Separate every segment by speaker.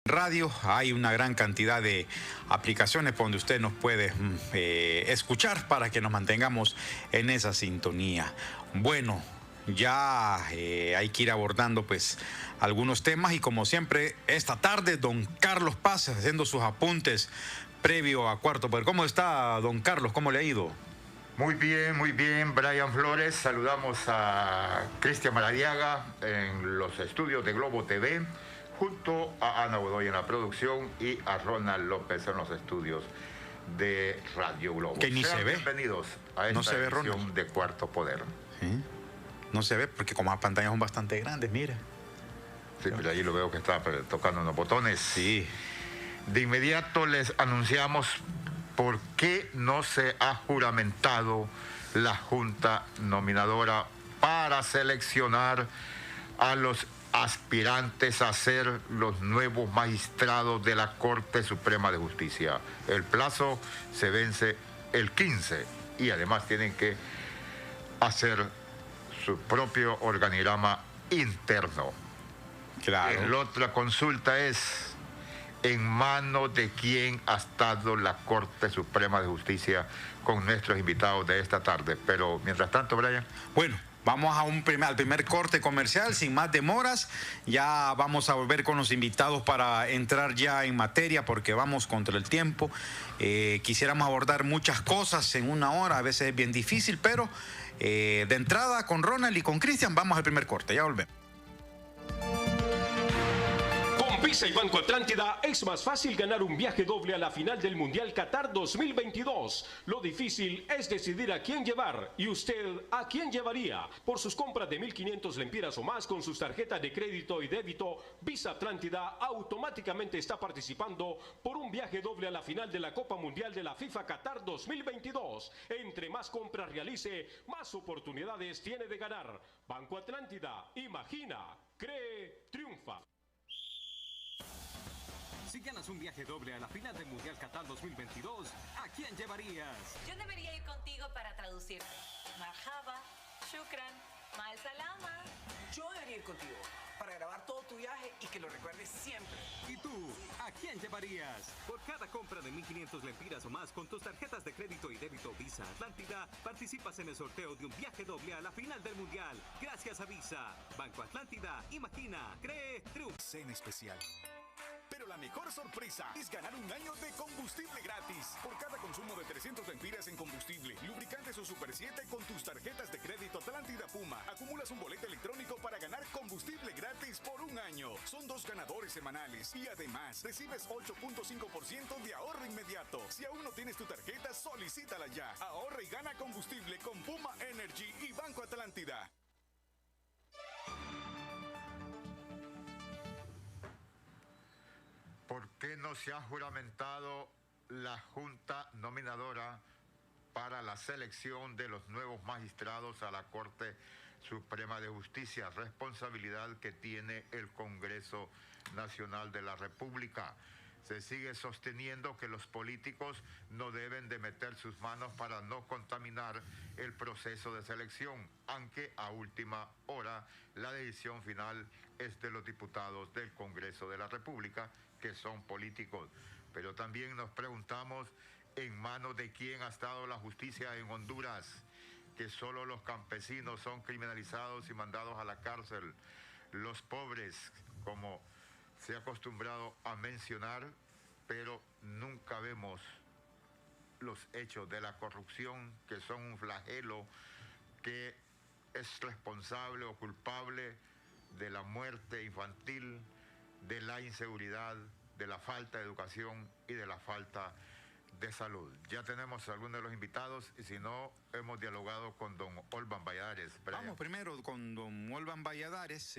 Speaker 1: Radio, hay una gran cantidad de aplicaciones por donde usted nos puede escuchar para que nos mantengamos en esa sintonía. Bueno, ya hay que ir abordando pues algunos temas y como siempre esta tarde don Carlos Paz haciendo sus apuntes previo a Cuarto Poder. ¿Cómo está don Carlos? ¿Cómo le ha ido?
Speaker 2: Muy bien, Brian Flores. Saludamos a Cristian Maradiaga en los estudios de Globo TV, junto a Ana Godoy en la producción y a Ronald López en los estudios de Radio Globo.
Speaker 1: Que ni
Speaker 2: Sean
Speaker 1: se ve.
Speaker 2: bienvenidos a esta
Speaker 1: No se ve,
Speaker 2: edición
Speaker 1: Ronald.
Speaker 2: de Cuarto Poder.
Speaker 1: ¿Sí? No se ve porque como las pantallas son bastante grandes, mire.
Speaker 2: Sí, pero ahí lo veo que está tocando unos botones.
Speaker 1: Sí.
Speaker 2: De inmediato les anunciamos por qué no se ha juramentado la Junta Nominadora para seleccionar a los aspirantes a ser los nuevos magistrados de la Corte Suprema de Justicia. El plazo se vence el 15 y además tienen que hacer su propio organigrama interno.
Speaker 1: Claro.
Speaker 2: La otra consulta es: ¿en manos de quién ha estado la Corte Suprema de Justicia con nuestros invitados de esta tarde? Pero mientras tanto, Brian.
Speaker 1: Bueno, vamos a al primer corte comercial, sin más demoras. Ya vamos a volver con los invitados para entrar ya en materia, porque vamos contra el tiempo. Quisiéramos abordar muchas cosas en una hora, a veces es bien difícil, pero de entrada con Ronald y con Cristian vamos al primer corte, ya volvemos.
Speaker 3: Con Visa y Banco Atlántida es más fácil ganar un viaje doble a la final del Mundial Qatar 2022. Lo difícil es decidir a quién llevar. ¿Y usted a quién llevaría? Por sus compras de 1.500 lempiras o más con sus tarjetas de crédito y débito, Visa Atlántida automáticamente está participando por un viaje doble a la final de la Copa Mundial de la FIFA Qatar 2022. Entre más compras realice, más oportunidades tiene de ganar. Banco Atlántida, imagina, cree, triunfa.
Speaker 4: Si ganas un viaje doble a la final del Mundial Qatar 2022, ¿a quién llevarías?
Speaker 5: Yo debería ir contigo para traducirte. Marhaba, shukran, mal salama.
Speaker 6: Yo debería ir contigo para grabar todo tu viaje y que lo recuerdes siempre.
Speaker 4: ¿Y tú? ¿A quién llevarías? Por cada compra de 1.500 lempiras o más con tus tarjetas de crédito y débito Visa Atlántida, participas en el sorteo de un viaje doble a la final del Mundial. Gracias a Visa. Banco Atlántida, imagina, cree, triunfa.
Speaker 7: Cena especial. Pero la mejor sorpresa es ganar un año de combustible gratis. Por cada consumo de 300 lempiras en combustible, lubricantes o Super 7 con tus tarjetas de crédito Atlántida Puma, acumulas un boleto electrónico para ganar combustible gratis por un año. Son 2 ganadores semanales y además recibes 8.5% de ahorro inmediato. Si aún no tienes tu tarjeta, solicítala ya. Ahorra y gana combustible con Puma Energy y Banco Atlántida.
Speaker 2: ¿Por qué no se ha juramentado la Junta Nominadora para la selección de los nuevos magistrados a la Corte Suprema de Justicia? Responsabilidad que tiene el Congreso Nacional de la República. Se sigue sosteniendo que los políticos no deben de meter sus manos para no contaminar el proceso de selección, aunque a última hora la decisión final es de los diputados del Congreso de la República, que son políticos. Pero también nos preguntamos en manos de quién ha estado la justicia en Honduras, que solo los campesinos son criminalizados y mandados a la cárcel. Los pobres, como se ha acostumbrado a mencionar, pero nunca vemos los hechos de la corrupción, que son un flagelo que es responsable o culpable de la muerte infantil, de la inseguridad, de la falta de educación y de la falta de salud. Ya tenemos a algunos de los invitados y si no, hemos dialogado con don Olvan Valladares.
Speaker 1: Vamos primero con don Olvan Valladares.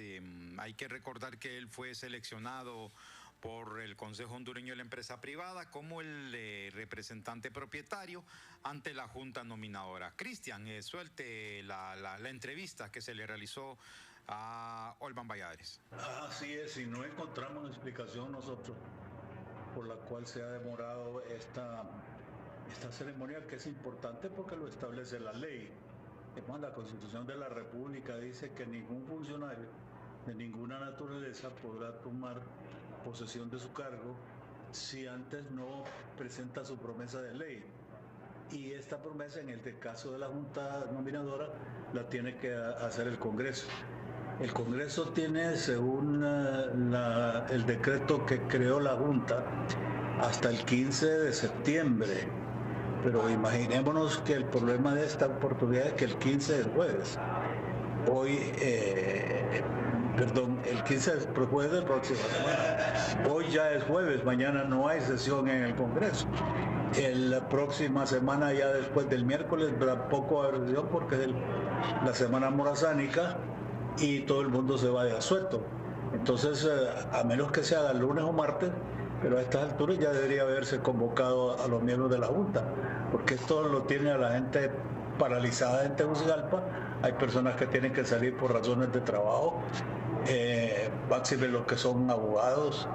Speaker 1: Hay que recordar que él fue seleccionado por el Consejo Hondureño de la Empresa Privada como el representante propietario ante la Junta Nominadora. Cristian, suelte la entrevista que se le realizó a Olvan Valladares.
Speaker 8: Así es, y no encontramos explicación nosotros por la cual se ha demorado esta ceremonia, que es importante porque lo establece la ley. Además, la Constitución de la República dice que ningún funcionario de ninguna naturaleza podrá tomar posesión de su cargo si antes no presenta su promesa de ley. Y esta promesa, en el caso de la Junta Nominadora, la tiene que hacer el Congreso. El Congreso tiene, según el decreto que creó la Junta, hasta el 15 de septiembre. Pero imaginémonos que el problema de esta oportunidad es que el 15 es jueves. El 15 es jueves del próximo semana. Hoy ya es jueves, mañana no hay sesión en el Congreso. La próxima semana, ya después del miércoles, tampoco habrá sesión porque es la semana morazánica y todo el mundo se va de asueto. Entonces, a menos que sea el lunes o martes, pero a estas alturas ya debería haberse convocado a los miembros de la Junta, porque esto lo tiene a la gente paralizada en Tegucigalpa. Hay personas que tienen que salir por razones de trabajo, máxime los que son abogados,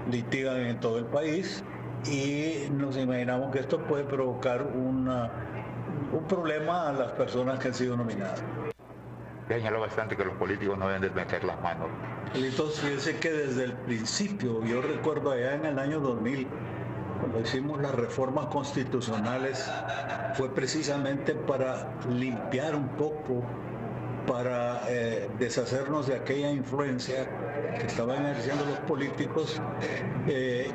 Speaker 8: litigan en todo el país, y nos imaginamos que esto puede provocar un problema a las personas que han sido nominadas.
Speaker 2: Señaló bastante que los políticos no deben de meter las manos.
Speaker 8: Entonces, fíjense que desde el principio, yo recuerdo allá en el año 2000, cuando hicimos las reformas constitucionales, fue precisamente para limpiar un poco, para deshacernos de aquella influencia que estaban ejerciendo los políticos,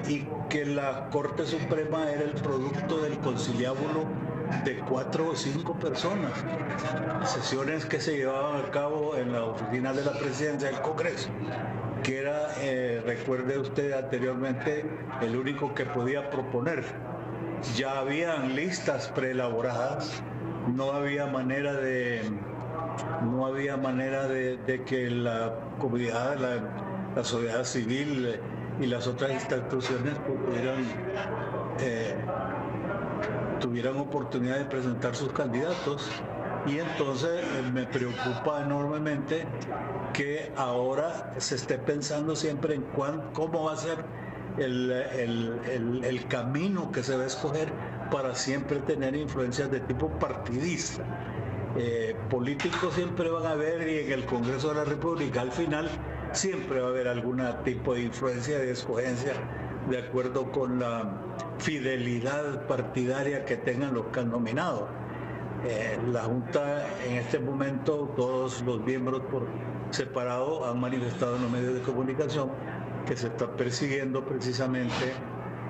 Speaker 8: y que la Corte Suprema era el producto del conciliábulo de 4 o 5 personas, sesiones que se llevaban a cabo en la oficina de la presidencia del Congreso, que era, recuerde usted anteriormente, el único que podía proponer. Ya habían listas preelaboradas, no había manera de que la comunidad, la sociedad civil y las otras instituciones tuvieran oportunidad de presentar sus candidatos. Y entonces me preocupa enormemente que ahora se esté pensando siempre en cómo va a ser el camino que se va a escoger para siempre tener influencias de tipo partidista. Políticos siempre van a haber, y en el Congreso de la República al final siempre va a haber algún tipo de influencia, de escogencia, de acuerdo con la fidelidad partidaria que tengan los que han nominado. La Junta, en este momento, todos los miembros por separado han manifestado en los medios de comunicación que se está persiguiendo precisamente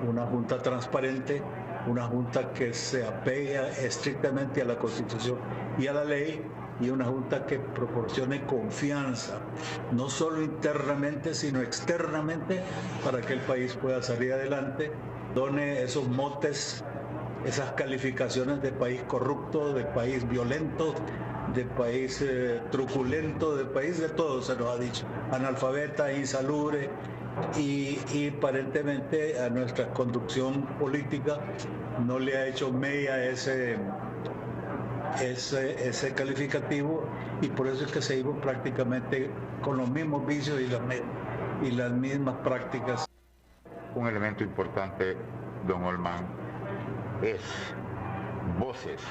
Speaker 8: una Junta transparente, una Junta que se apega estrictamente a la Constitución y a la ley, y una Junta que proporcione confianza, no solo internamente, sino externamente, para que el país pueda salir adelante, done esos motes, esas calificaciones de país corrupto, de país violento, de país truculento, de país de todo, se nos ha dicho, analfabeta, insalubre, y aparentemente a nuestra conducción política no le ha hecho mella ese calificativo, y por eso es que seguimos prácticamente con los mismos vicios y las mismas prácticas.
Speaker 2: Un elemento importante, don Olman, es voces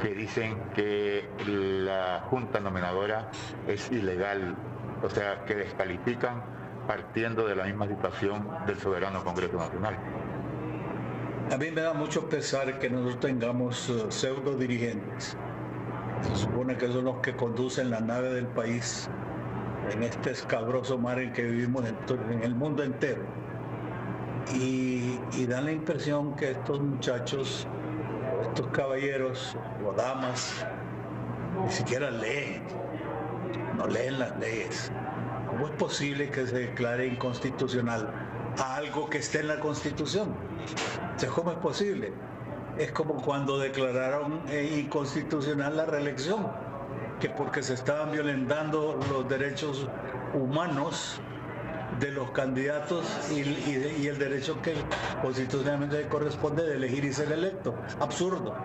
Speaker 2: que dicen que la Junta Nominadora es ilegal, o sea, que descalifican partiendo de la misma situación del soberano Congreso Nacional.
Speaker 8: A mí me da mucho pesar que nosotros tengamos pseudo dirigentes. Se supone que son los que conducen la nave del país en este escabroso mar en que vivimos en el mundo entero. Y dan la impresión que estos muchachos, estos caballeros o damas, ni siquiera leen, no leen las leyes. ¿Cómo es posible que se declare inconstitucional algo que esté en la Constitución? ¿Cómo es posible? Es como cuando declararon inconstitucional la reelección, que porque se estaban violentando los derechos humanos de los candidatos y el derecho que constitucionalmente le corresponde de elegir y ser electo. Absurdo.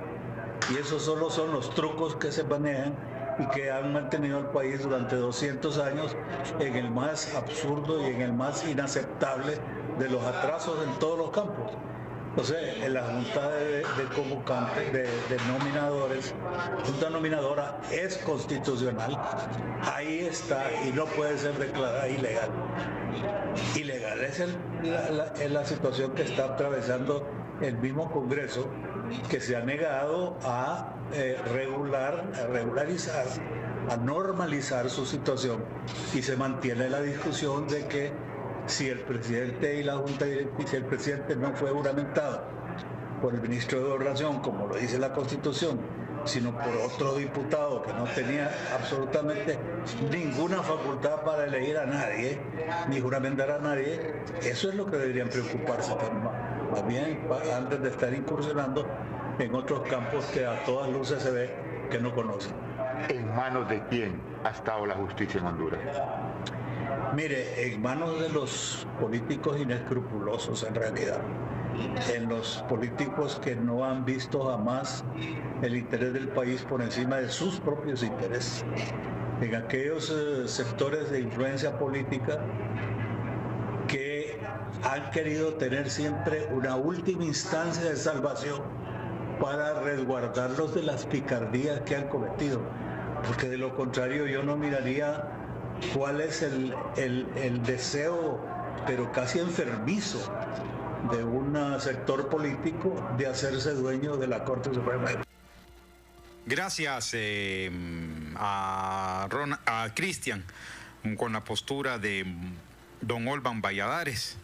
Speaker 8: Y esos solo son los trucos que se manejan y que han mantenido al país durante 200 años en el más absurdo y en el más inaceptable de los atrasos en todos los campos. Entonces, en la junta de convocantes, de nominadores, junta nominadora es constitucional, ahí está y no puede ser declarada ilegal. Ilegal es la situación que está atravesando el mismo Congreso, que se ha negado a regularizar, a normalizar su situación, y se mantiene la discusión de que si el presidente y la Junta Directiva, si el presidente no fue juramentado por el ministro de Gobernación, como lo dice la Constitución, sino por otro diputado que no tenía absolutamente ninguna facultad para elegir a nadie, ni juramentar a nadie, eso es lo que deberían preocuparse más bien, antes de estar incursionando en otros campos que a todas luces se ve que no conocen.
Speaker 2: ¿En manos de quién ha estado la justicia en Honduras?
Speaker 8: Mire, en manos de los políticos inescrupulosos en realidad, en los políticos que no han visto jamás el interés del país por encima de sus propios intereses, en aquellos sectores de influencia política que han querido tener siempre una última instancia de salvación para resguardarlos de las picardías que han cometido, porque de lo contrario yo no miraría cuál es el deseo, pero casi enfermizo, de un sector político de hacerse dueño de la Corte Suprema.
Speaker 1: Gracias a Cristian con la postura de don Olban Valladares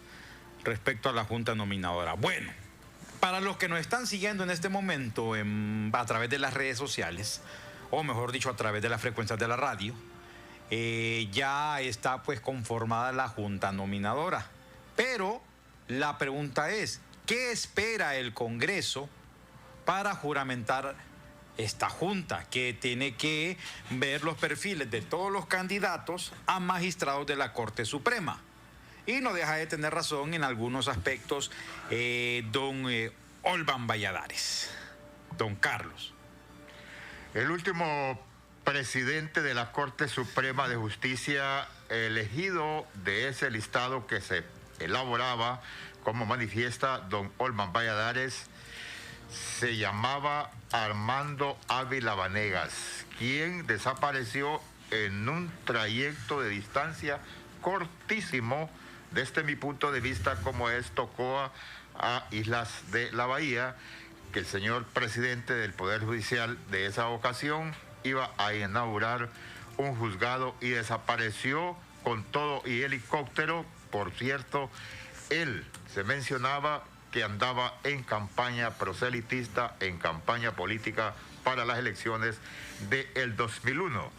Speaker 1: respecto a la Junta Nominadora. Bueno, para los que nos están siguiendo en este momento a través de las redes sociales, o mejor dicho, a través de las frecuencias de la radio, ya está pues conformada la Junta Nominadora. Pero la pregunta es, ¿qué espera el Congreso para juramentar esta Junta, que tiene que ver los perfiles de todos los candidatos a magistrados de la Corte Suprema? Y no deja de tener razón en algunos aspectos don Olban Valladares, don Carlos.
Speaker 2: El último presidente de la Corte Suprema de Justicia elegido de ese listado que se elaboraba, como manifiesta don Olban Valladares, se llamaba Armando Ávila Vanegas, quien desapareció en un trayecto de distancia cortísimo, desde mi punto de vista, como es Tocoa a Islas de la Bahía, que el señor presidente del Poder Judicial de esa ocasión iba a inaugurar un juzgado y desapareció con todo y helicóptero. Por cierto, él se mencionaba que andaba en campaña proselitista, en campaña política para las elecciones del 2001.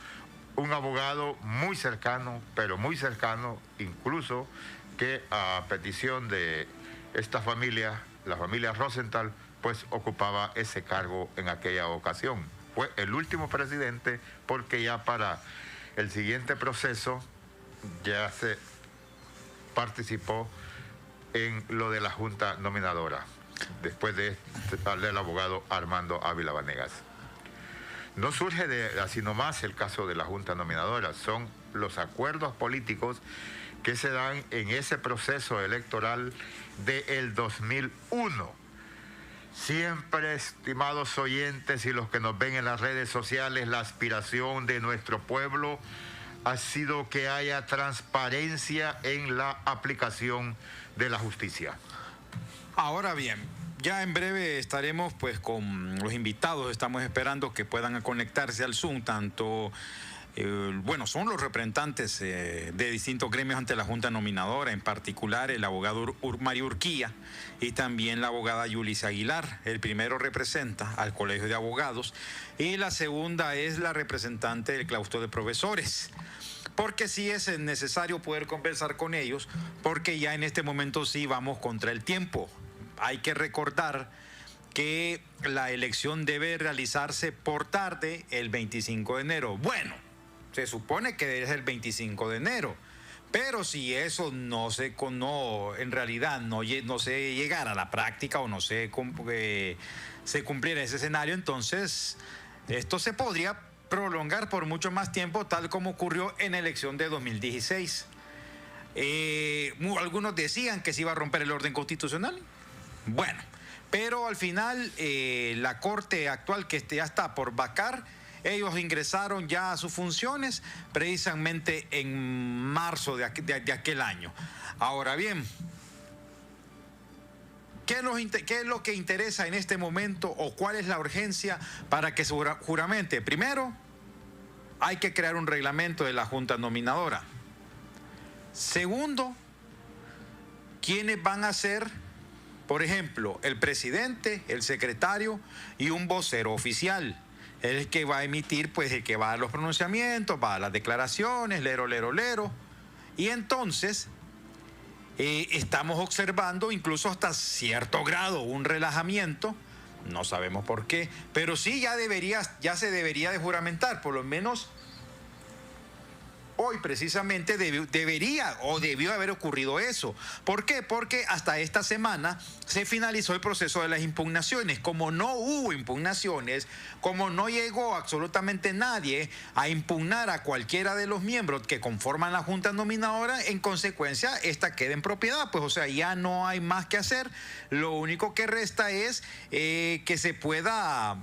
Speaker 2: Un abogado muy cercano, pero muy cercano, incluso que a petición de esta familia, la familia Rosenthal, pues ocupaba ese cargo en aquella ocasión. Fue el último presidente porque ya para el siguiente proceso ya se participó en lo de la Junta Nominadora, después del abogado Armando Ávila Vanegas. No surge de así nomás el caso de la Junta Nominadora, son los acuerdos políticos que se dan en ese proceso electoral del 2001. Siempre, estimados oyentes y los que nos ven en las redes sociales, la aspiración de nuestro pueblo ha sido que haya transparencia en la aplicación de la justicia.
Speaker 1: Ahora bien, ya en breve estaremos pues con los invitados, estamos esperando que puedan conectarse al Zoom, tanto, son los representantes de distintos gremios ante la Junta Nominadora, en particular el abogado Mario Urquía y también la abogada Yulisa Aguilar. El primero representa al Colegio de Abogados y la segunda es la representante del claustro de profesores. Porque sí es necesario poder conversar con ellos, porque ya en este momento sí vamos contra el tiempo. Hay que recordar que la elección debe realizarse por tarde el 25 de enero. Bueno, se supone que es el 25 de enero, pero si eso en realidad no se llegara a la práctica o no se cumpliera ese escenario, entonces esto se podría prolongar por mucho más tiempo, tal como ocurrió en la elección de 2016. Algunos decían que se iba a romper el orden constitucional. Bueno, Pero al final la Corte actual, que ya está por vacar, ellos ingresaron ya a sus funciones precisamente en marzo de aquel año. Ahora bien, ¿qué es lo que interesa en este momento o cuál es la urgencia para que se juramente? Primero, hay que crear un reglamento de la Junta Nominadora. Segundo, ¿quiénes van a ser, por ejemplo, el presidente, el secretario y un vocero oficial? El que va a emitir, pues el que va a dar los pronunciamientos, va a dar las declaraciones, lero. Y entonces estamos observando incluso hasta cierto grado un relajamiento, no sabemos por qué, pero sí ya se debería de juramentar, por lo menos hoy precisamente debió haber ocurrido eso. ¿Por qué? Porque hasta esta semana se finalizó el proceso de las impugnaciones. Como no hubo impugnaciones, como no llegó absolutamente nadie a impugnar a cualquiera de los miembros que conforman la Junta Nominadora, en consecuencia, esta queda en propiedad. Pues, o sea, ya no hay más que hacer. Lo único que resta es que se pueda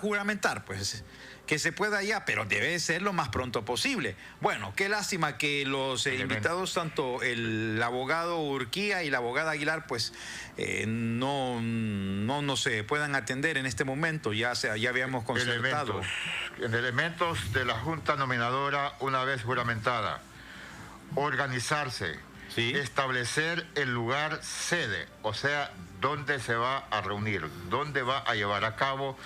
Speaker 1: juramentar, pues, que se pueda ya, pero debe ser lo más pronto posible. Bueno, qué lástima que los invitados, tanto el abogado Urquía y la abogada Aguilar, pues no se puedan atender en este momento. Ya habíamos concertado.
Speaker 2: Elementos de la Junta Nominadora una vez juramentada. Organizarse, ¿sí? Establecer el lugar sede, o sea, dónde se va a reunir, dónde va a llevar a cabo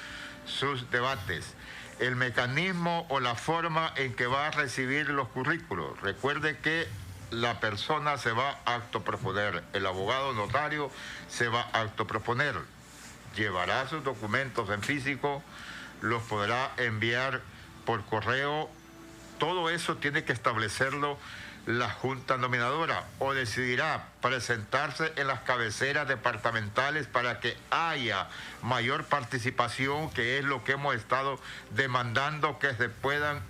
Speaker 2: sus debates, el mecanismo o la forma en que va a recibir los currículos. Recuerde que la persona se va a autoproponer, el abogado notario se va a autoproponer, llevará sus documentos en físico, los podrá enviar por correo. Todo eso tiene que establecerlo la Junta Nominadora, o decidirá presentarse en las cabeceras departamentales para que haya mayor participación, que es lo que hemos estado demandando, que se puedan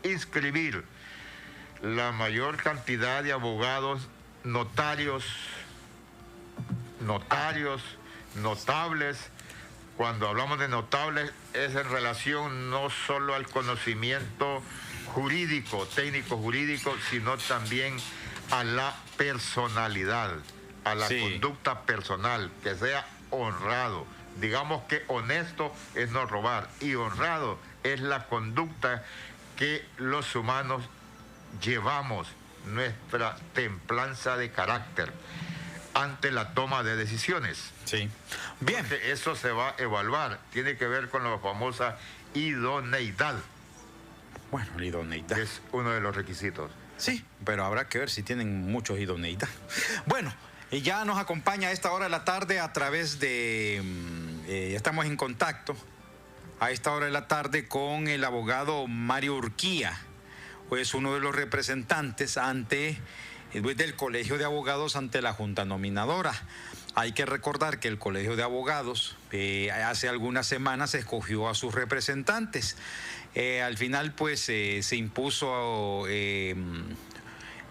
Speaker 2: inscribir la mayor cantidad de abogados, notarios, notables. Cuando hablamos de notables es en relación no solo al conocimiento jurídico, técnico jurídico, sino también a la personalidad, a la conducta personal, que sea honrado. Digamos que honesto es no robar y honrado es la conducta que los humanos llevamos, nuestra templanza de carácter ante la toma de decisiones.
Speaker 1: Sí. Bien.
Speaker 2: Porque eso se va a evaluar, tiene que ver con la famosa idoneidad.
Speaker 1: Bueno, la idoneidad
Speaker 2: es uno de los requisitos.
Speaker 1: Sí, pero habrá que ver si tienen muchos idoneidad. Bueno, ya nos acompaña a esta hora de la tarde a través de... ya estamos en contacto a esta hora de la tarde con el abogado Mario Urquía, pues uno de los representantes del Colegio de Abogados ante la Junta Nominadora. Hay que recordar que el Colegio de Abogados hace algunas semanas escogió a sus representantes. Al final, pues, se impuso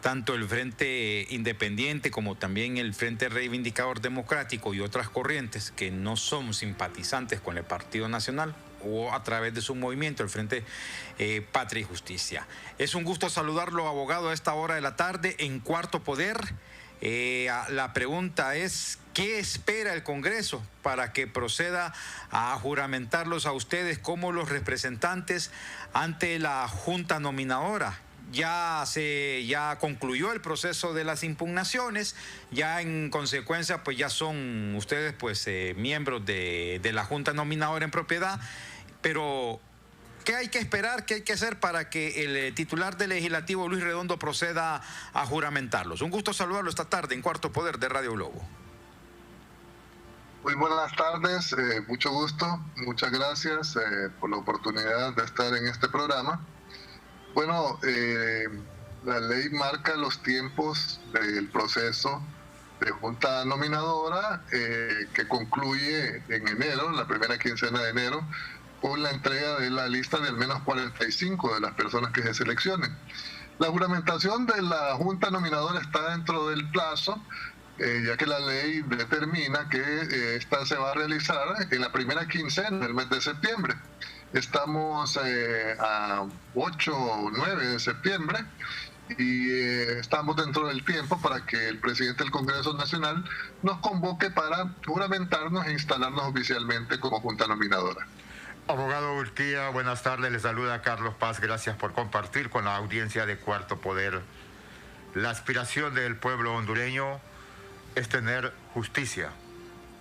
Speaker 1: tanto el Frente Independiente como también el Frente Reivindicador Democrático y otras corrientes que no son simpatizantes con el Partido Nacional, o a través de su movimiento, el Frente Patria y Justicia. Es un gusto saludarlo, abogado, a esta hora de la tarde en Cuarto Poder. La pregunta es, ¿qué espera el Congreso para que proceda a juramentarlos a ustedes como los representantes ante la Junta Nominadora? Ya concluyó el proceso de las impugnaciones, ya en consecuencia pues ya son ustedes pues miembros de la Junta Nominadora en propiedad, pero ¿qué hay que esperar, qué hay que hacer para que el titular del Legislativo, Luis Redondo, proceda a juramentarlos? Un gusto saludarlo esta tarde en Cuarto Poder de Radio Globo.
Speaker 9: Muy buenas tardes, mucho gusto, muchas gracias por la oportunidad de estar en este programa. Bueno, la ley marca los tiempos del proceso de Junta Nominadora que concluye en enero, la primera quincena de enero, con la entrega de la lista de al menos 45 de las personas que se seleccionen. La juramentación de la Junta Nominadora está dentro del plazo, ya que la ley determina que esta se va a realizar en la primera quincena del mes de septiembre. Estamos a 8 o 9 de septiembre y estamos dentro del tiempo para que el presidente del Congreso Nacional nos convoque para juramentarnos e instalarnos oficialmente como Junta Nominadora.
Speaker 2: Abogado Urquía, buenas tardes, le saluda Carlos Paz, gracias por compartir con la audiencia de Cuarto Poder. La aspiración del pueblo hondureño es tener justicia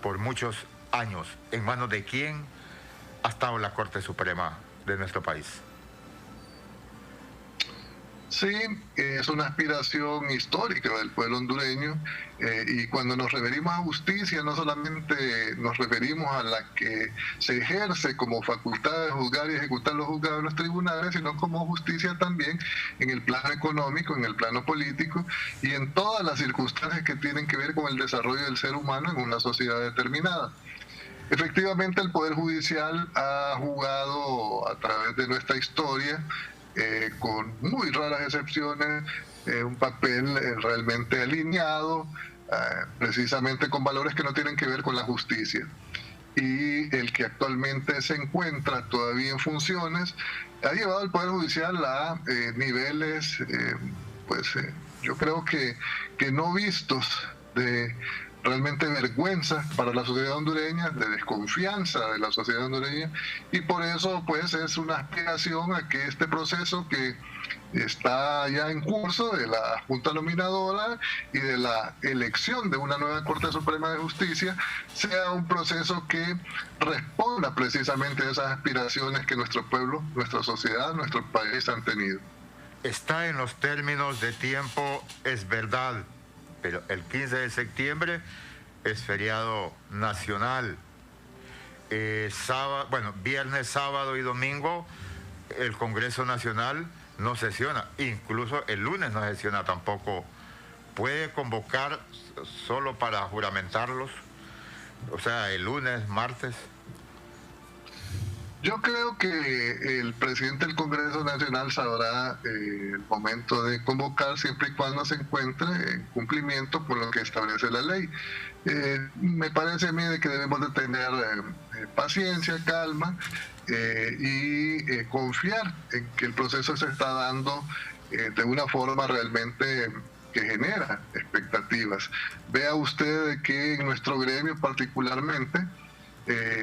Speaker 2: por muchos años. ¿En manos de quién ha estado la Corte Suprema de nuestro país?
Speaker 9: Sí, es una aspiración histórica del pueblo hondureño y cuando nos referimos a justicia no solamente nos referimos a la que se ejerce como facultad de juzgar y ejecutar los juzgados en los tribunales, sino como justicia también en el plano económico, en el plano político y en todas las circunstancias que tienen que ver con el desarrollo del ser humano en una sociedad determinada. Efectivamente, el Poder Judicial ha jugado a través de nuestra historia con muy raras excepciones, un papel realmente alineado, precisamente con valores que no tienen que ver con la justicia. Y el que actualmente se encuentra todavía en funciones ha llevado al Poder Judicial a niveles, yo creo que no vistos, de realmente vergüenza para la sociedad hondureña, de desconfianza de la sociedad hondureña, y por eso pues es una aspiración a que este proceso que está ya en curso de la Junta Nominadora y de la elección de una nueva Corte Suprema de Justicia sea un proceso que responda precisamente a esas aspiraciones que nuestro pueblo, nuestra sociedad, nuestro país han tenido.
Speaker 2: Está en los términos de tiempo, es verdad, pero el 15 de septiembre es feriado nacional. Viernes, sábado y domingo el Congreso Nacional no sesiona, incluso el lunes no sesiona tampoco. ¿Puede convocar solo para juramentarlos? O sea, el lunes, martes.
Speaker 9: Yo creo que el presidente del Congreso Nacional sabrá el momento de convocar siempre y cuando se encuentre en cumplimiento con lo que establece la ley. Me parece a mí de que debemos de tener paciencia, calma y confiar en que el proceso se está dando de una forma realmente que genera expectativas. Vea usted de que en nuestro gremio particularmente,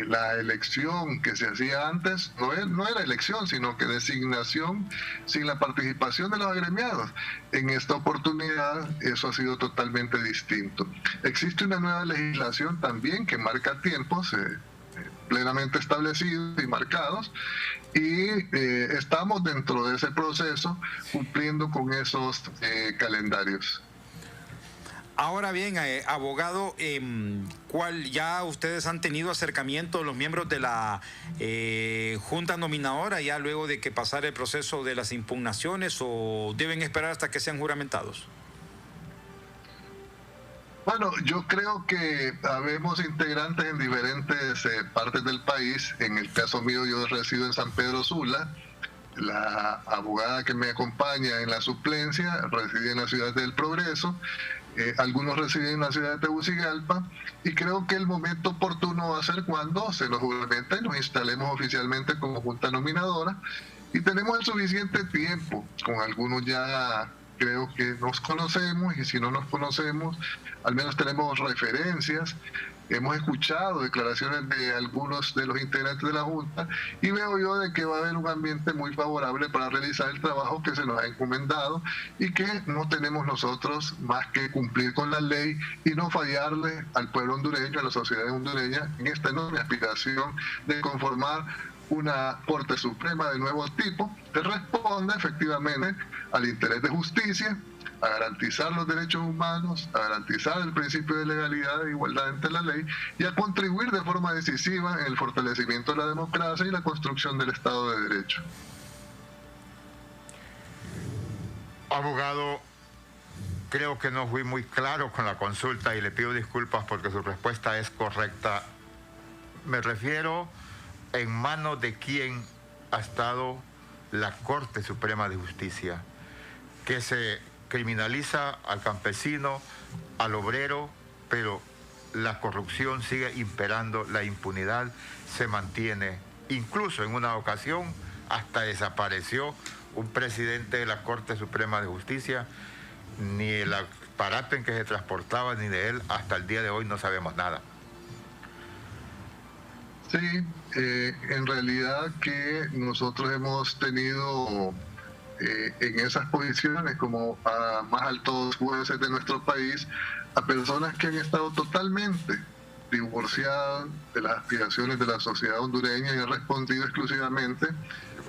Speaker 9: la elección que se hacía antes no era elección, sino que designación sin la participación de los agremiados. En esta oportunidad eso ha sido totalmente distinto. Existe una nueva legislación también que marca tiempos plenamente establecidos y marcados, y estamos dentro de ese proceso cumpliendo con esos calendarios.
Speaker 1: Ahora bien, abogado, ¿cuál ya ustedes han tenido acercamiento los miembros de la Junta Nominadora ya luego de que pasara el proceso de las impugnaciones o deben esperar hasta que sean juramentados?
Speaker 9: Bueno, yo creo que habemos integrantes en diferentes partes del país. En el caso mío, yo resido en San Pedro Sula. La abogada que me acompaña en la suplencia reside en la ciudad del Progreso. Algunos residen en la ciudad de Tegucigalpa, y creo que el momento oportuno va a ser cuando se nos juramente y nos instalemos oficialmente como Junta Nominadora, y tenemos el suficiente tiempo. Con algunos ya creo que nos conocemos, y si no nos conocemos, al menos tenemos referencias. Hemos escuchado declaraciones de algunos de los integrantes de la Junta y veo yo de que va a haber un ambiente muy favorable para realizar el trabajo que se nos ha encomendado, y que no tenemos nosotros más que cumplir con la ley y no fallarle al pueblo hondureño, a la sociedad hondureña, en esta enorme aspiración de conformar una Corte Suprema de nuevo tipo que responda efectivamente al interés de justicia, a garantizar los derechos humanos, a garantizar el principio de legalidad e igualdad ante la ley, y a contribuir de forma decisiva en el fortalecimiento de la democracia y la construcción del Estado de Derecho.
Speaker 2: Abogado, creo que no fui muy claro con la consulta y le pido disculpas porque su respuesta es correcta. Me refiero en manos de quién ha estado la Corte Suprema de Justicia, que se criminaliza al campesino, al obrero, pero la corrupción sigue imperando, la impunidad se mantiene. Incluso en una ocasión hasta desapareció un presidente de la Corte Suprema de Justicia, ni el aparato en que se transportaba ni de él, hasta el día de hoy no sabemos nada.
Speaker 9: Sí, en realidad que nosotros hemos tenido en esas posiciones como a más altos jueces de nuestro país a personas que han estado totalmente divorciadas de las aspiraciones de la sociedad hondureña y han respondido exclusivamente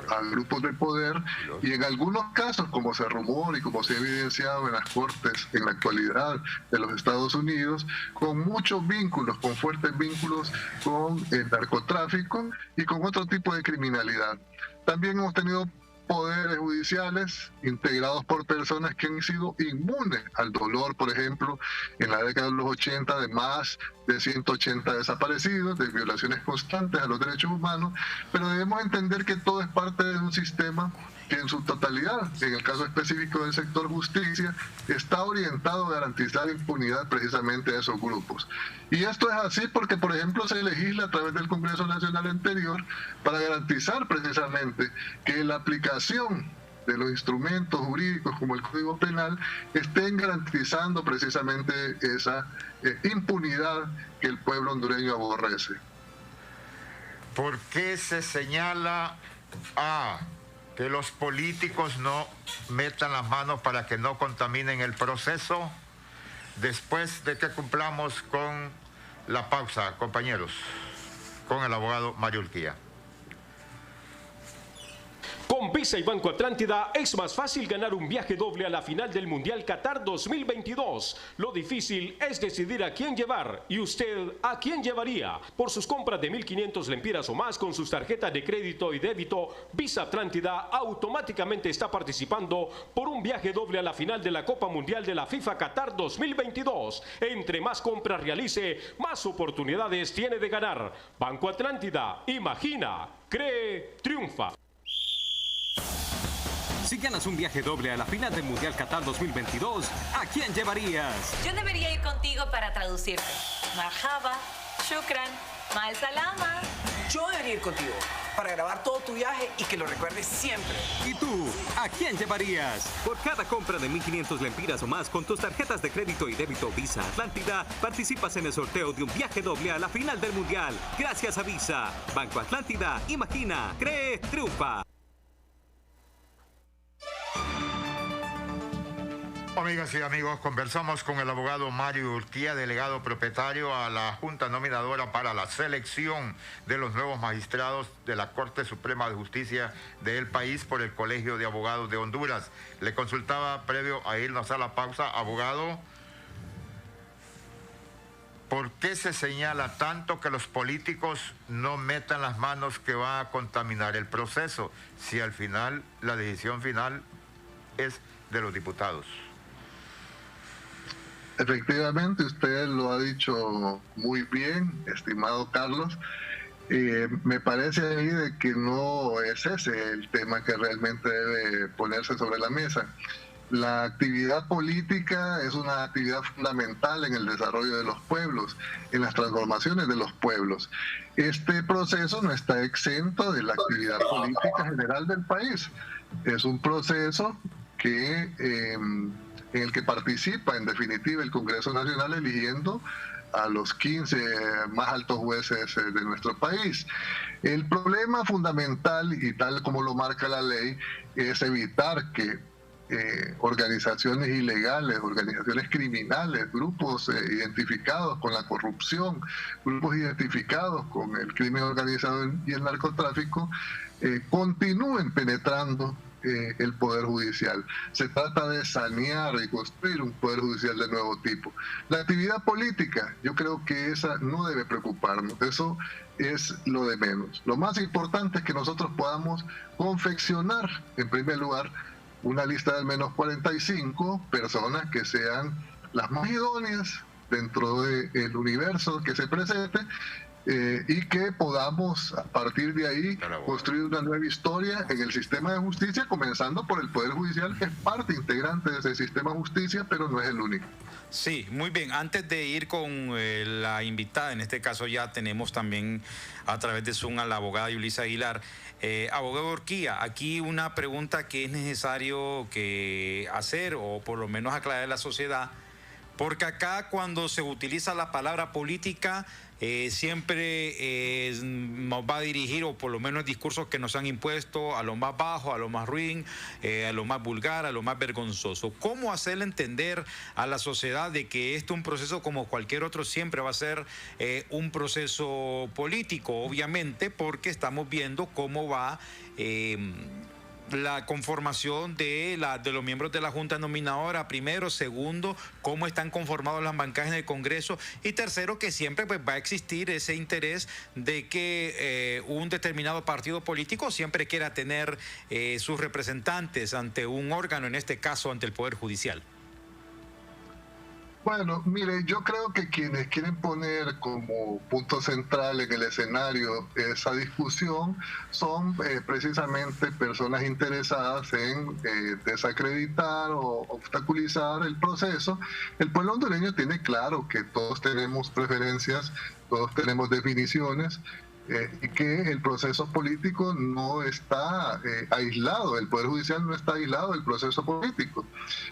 Speaker 9: a grupos de poder, y en algunos casos, como se rumora y como se ha evidenciado en las cortes en la actualidad de los Estados Unidos, con muchos vínculos, con fuertes vínculos con el narcotráfico y con otro tipo de criminalidad. También hemos tenido poderes judiciales integrados por personas que han sido inmunes al dolor, por ejemplo, en la década de los 80 de más de 180 desaparecidos, de violaciones constantes a los derechos humanos, pero debemos entender que todo es parte de un sistema que en su totalidad, en el caso específico del sector justicia, está orientado a garantizar impunidad precisamente a esos grupos. Y esto es así porque, por ejemplo, se legisla a través del Congreso Nacional anterior para garantizar precisamente que la aplicación de los instrumentos jurídicos como el Código Penal estén garantizando precisamente esa impunidad que el pueblo hondureño aborrece.
Speaker 2: ¿Por qué se señala que los políticos no metan las manos para que no contaminen el proceso? Después de que cumplamos con la pausa, compañeros, con el abogado Mario Urquía.
Speaker 3: Con Visa y Banco Atlántida es más fácil ganar un viaje doble a la final del Mundial Qatar 2022. Lo difícil es decidir a quién llevar y usted a quién llevaría. Por sus compras de 1.500 lempiras o más con sus tarjetas de crédito y débito, Visa Atlántida automáticamente está participando por un viaje doble a la final de la Copa Mundial de la FIFA Qatar 2022. Entre más compras realice, más oportunidades tiene de ganar. Banco Atlántida, imagina, cree, triunfa.
Speaker 4: Si ganas un viaje doble a la final del Mundial Qatar 2022, ¿a quién llevarías?
Speaker 5: Yo debería ir contigo para traducirte. Marhaba, shukran, mal salama.
Speaker 6: Yo debería ir contigo para grabar todo tu viaje y que lo recuerdes siempre.
Speaker 4: ¿Y tú? ¿A quién llevarías? Por cada compra de 1.500 lempiras o más con tus tarjetas de crédito y débito Visa Atlántida, participas en el sorteo de un viaje doble a la final del Mundial. Gracias a Visa. Banco Atlántida, imagina, cree, triunfa.
Speaker 2: Amigas y amigos, conversamos con el abogado Mario Urquía, delegado propietario a la Junta Nominadora para la selección de los nuevos magistrados de la Corte Suprema de Justicia del país por el Colegio de Abogados de Honduras. Le consultaba previo a irnos a la pausa, abogado, ¿por qué se señala tanto que los políticos no metan las manos que van a contaminar el proceso, si al final la decisión final es de los diputados?
Speaker 9: Efectivamente, usted lo ha dicho muy bien, estimado Carlos. Me parece a mí de que no es ese el tema que realmente debe ponerse sobre la mesa. La actividad política es una actividad fundamental en el desarrollo de los pueblos, en las transformaciones de los pueblos. Este proceso no está exento de la actividad política general del país. Es un proceso que en el que participa en definitiva el Congreso Nacional eligiendo a los 15 más altos jueces de nuestro país. El problema fundamental, y tal como lo marca la ley, es evitar que organizaciones ilegales, organizaciones criminales, grupos identificados con la corrupción, grupos identificados con el crimen organizado y el narcotráfico, continúen penetrando el Poder Judicial. Se trata de sanear y construir un Poder Judicial de nuevo tipo. La actividad política, yo creo que esa no debe preocuparnos, eso es lo de menos. Lo más importante es que nosotros podamos confeccionar, en primer lugar, una lista de al menos 45 personas que sean las más idóneas dentro del universo que se presente, y que podamos a partir de ahí construir una nueva historia en el sistema de justicia, comenzando por el Poder Judicial, que es parte integrante de ese sistema de justicia, pero no es el único.
Speaker 1: Sí, muy bien. Antes de ir con la invitada, en este caso ya tenemos también a través de Zoom a la abogada Yulisa Aguilar. Abogado Urquía, aquí una pregunta que es necesario que hacer o por lo menos aclarar a la sociedad, porque acá cuando se utiliza la palabra política siempre nos va a dirigir, o por lo menos discursos que nos han impuesto, a lo más bajo, a lo más ruin, a lo más vulgar, a lo más vergonzoso. ¿Cómo hacerle entender a la sociedad de que este un proceso como cualquier otro siempre va a ser un proceso político? Obviamente, porque estamos viendo cómo va la conformación de los miembros de la Junta Nominadora, primero, segundo, cómo están conformados las bancadas en el Congreso, y tercero, que siempre pues va a existir ese interés de que un determinado partido político siempre quiera tener sus representantes ante un órgano, en este caso ante el Poder Judicial.
Speaker 9: Bueno, mire, yo creo que quienes quieren poner como punto central en el escenario esa discusión son precisamente personas interesadas en desacreditar o obstaculizar el proceso. El pueblo hondureño tiene claro que todos tenemos preferencias, todos tenemos definiciones, y que el proceso político no está aislado, el Poder Judicial no está aislado del proceso político.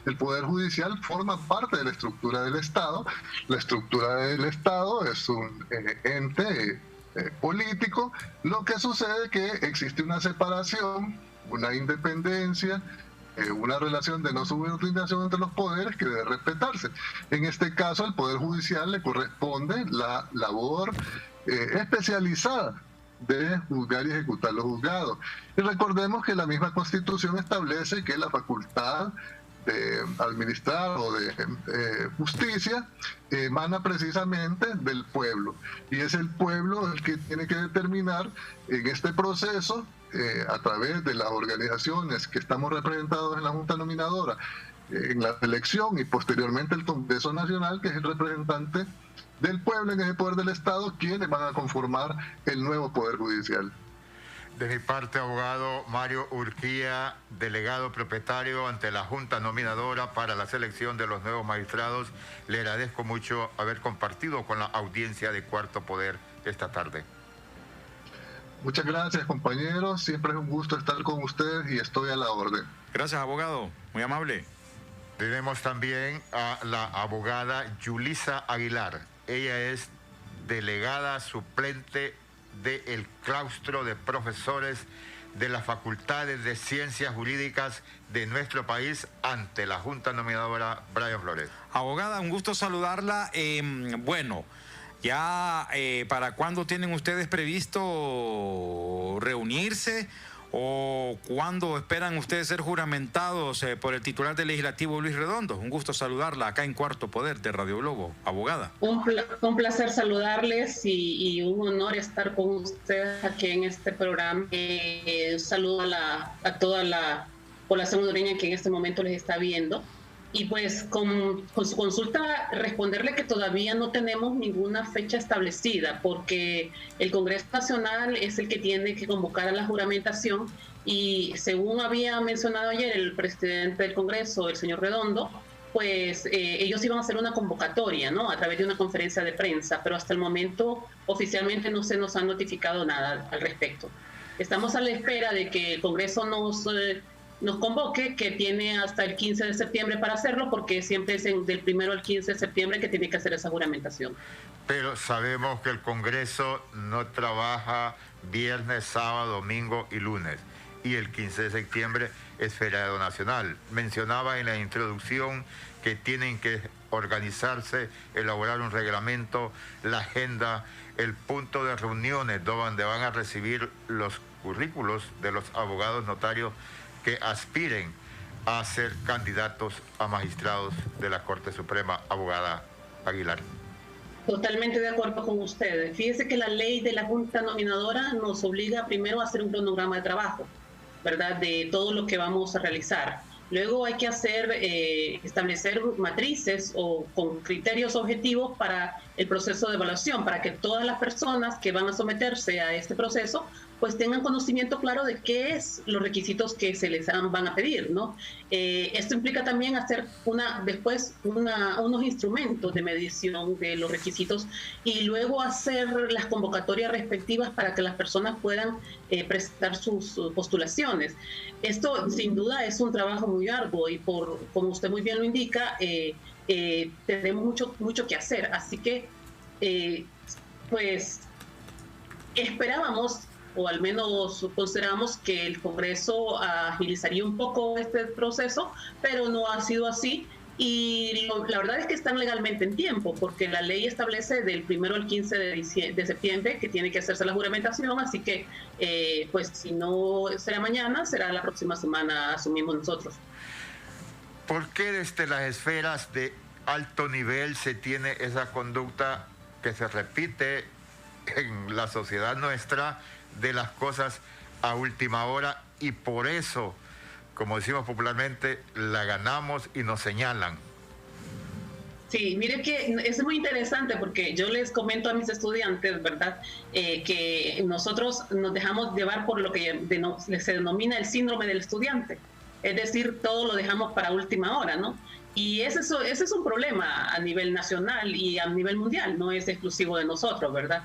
Speaker 9: El Poder Judicial forma parte de la estructura del Estado. La estructura del Estado es un ente político. Lo que sucede es que existe una separación, una independencia, una relación de no subordinación entre los poderes que debe respetarse. En este caso, al Poder Judicial le corresponde la labor especializada de juzgar y ejecutar los juzgados. Y recordemos que la misma Constitución establece que la facultad de administrar o de justicia emana precisamente del pueblo, y es el pueblo el que tiene que determinar en este proceso, a través de las organizaciones que estamos representados en la Junta Nominadora, en la elección y posteriormente el Congreso Nacional, que es el representante del pueblo en ese poder del Estado, quienes van a conformar el nuevo Poder Judicial.
Speaker 2: De mi parte, abogado Mario Urquía, delegado propietario ante la Junta Nominadora para la selección de los nuevos magistrados, le agradezco mucho haber compartido con la audiencia de Cuarto Poder esta tarde.
Speaker 9: Muchas gracias, compañeros. Siempre es un gusto estar con ustedes y estoy a la orden.
Speaker 1: Gracias, abogado. Muy amable.
Speaker 2: Tenemos también a la abogada Yulisa Aguilar. Ella es delegada suplente del claustro de profesores de las facultades de ciencias jurídicas de nuestro país ante la Junta Nominadora Brian Flores.
Speaker 1: Abogada, un gusto saludarla. Bueno, ya ¿para cuándo tienen ustedes previsto reunirse? ¿O cuándo esperan ustedes ser juramentados por el titular del Legislativo, Luis Redondo? Un gusto saludarla acá en Cuarto Poder de Radio Globo, abogada.
Speaker 10: Un placer saludarles y un honor estar con ustedes aquí en este programa. Un saludo a toda la población hondureña que en este momento les está viendo. Y pues con su consulta responderle que todavía no tenemos ninguna fecha establecida, porque el Congreso Nacional es el que tiene que convocar a la juramentación, y según había mencionado ayer el presidente del Congreso, el señor Redondo, pues ellos iban a hacer una convocatoria, ¿no?, a través de una conferencia de prensa, pero hasta el momento oficialmente no se nos ha notificado nada al respecto. Estamos a la espera de que el Congreso nos convoque, que tiene hasta el 15 de septiembre para hacerlo, porque siempre es del 1 al 15 de septiembre que tiene que hacer esa juramentación.
Speaker 2: Pero sabemos que el Congreso no trabaja viernes, sábado, domingo y lunes, y el 15 de septiembre es feriado nacional. Mencionaba en la introducción que tienen que organizarse, elaborar un reglamento, la agenda, el punto de reuniones donde van a recibir los currículos de los abogados notarios que aspiren a ser candidatos a magistrados de la Corte Suprema, abogada Aguilar.
Speaker 10: Totalmente de acuerdo con ustedes. Fíjese que la ley de la Junta Nominadora nos obliga primero a hacer un cronograma de trabajo, ¿verdad?, de todo lo que vamos a realizar. Luego hay que establecer matrices o con criterios objetivos para el proceso de evaluación, para que todas las personas que van a someterse a este proceso pues tengan conocimiento claro de qué es los requisitos que se les van a pedir, ¿no? Esto implica también hacer unos instrumentos de medición de los requisitos y luego hacer las convocatorias respectivas para que las personas puedan presentar sus postulaciones. Esto sin duda es un trabajo muy arduo y como usted muy bien lo indica, tenemos mucho que hacer, así que pues esperábamos, o al menos consideramos, que el Congreso agilizaría un poco este proceso, pero no ha sido así. Y la verdad es que están legalmente en tiempo, porque la ley establece del 1 al 15 de septiembre que tiene que hacerse la juramentación, así que pues si no será mañana, será la próxima semana, asumimos nosotros.
Speaker 2: ¿Por qué desde las esferas de alto nivel se tiene esa conducta que se repite en la sociedad nuestra de las cosas a última hora, y por eso, como decimos popularmente, la ganamos y nos señalan?
Speaker 10: Sí, mire que es muy interesante porque yo les comento a mis estudiantes, ¿verdad?, que nosotros nos dejamos llevar por lo que se denomina el síndrome del estudiante. Es decir, todo lo dejamos para última hora, ¿no? Y ese es un problema a nivel nacional y a nivel mundial, no es exclusivo de nosotros, ¿verdad?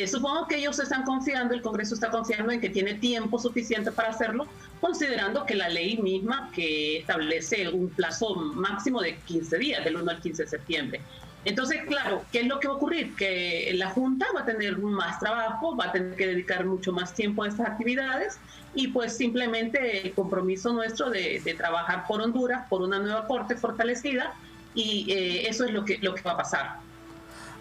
Speaker 10: Supongo que ellos están confiando, el Congreso está confiando en que tiene tiempo suficiente para hacerlo, considerando que la ley misma que establece un plazo máximo de 15 días, del 1 al 15 de septiembre. Entonces, claro, ¿qué es lo que va a ocurrir? Que la Junta va a tener más trabajo, va a tener que dedicar mucho más tiempo a estas actividades y pues simplemente el compromiso nuestro de trabajar por Honduras, por una nueva corte fortalecida, y eso es lo que va a pasar.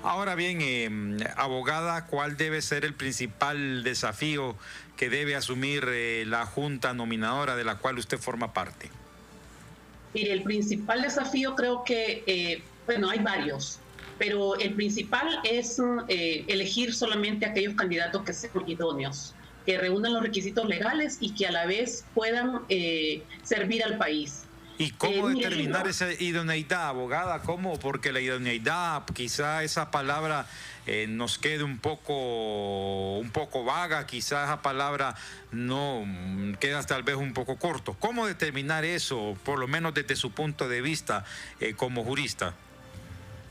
Speaker 1: Ahora bien, abogada, ¿cuál debe ser el principal desafío que debe asumir la Junta Nominadora de la cual usted forma parte?
Speaker 10: Mire, el principal desafío creo que... bueno, hay varios, pero el principal es elegir solamente aquellos candidatos que sean idóneos, que reúnan los requisitos legales y que a la vez puedan servir al país.
Speaker 1: ¿Y cómo determinar esa idoneidad, abogada? ¿Cómo? Porque la idoneidad, quizá esa palabra nos quede un poco vaga, quizá esa palabra no queda tal vez un poco corto. ¿Cómo determinar eso, por lo menos desde su punto de vista como jurista?